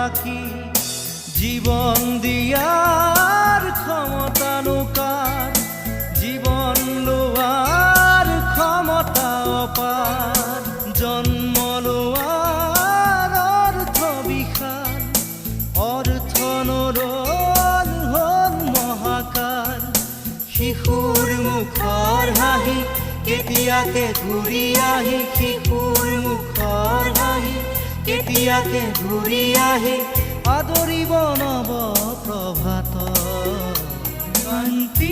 সাক্ষী জীবন দিয়াৰ ক্ষমতানো কাৰ জীবন লোৱাৰ ক্ষমতা অপাৰ জন্ম লোৱাৰ অৰ্থ বিশাল অৰ্থ নৰল হ'ল মহাকাল শিশুৰ মুখৰ হাঁহি কেতিয়াকে ঘূৰি আহি শিশুৰ মুখৰ হাঁহি কেতিয়াকে ঘূৰি আহি আদৰিব নৱ প্ৰভাত শান্তি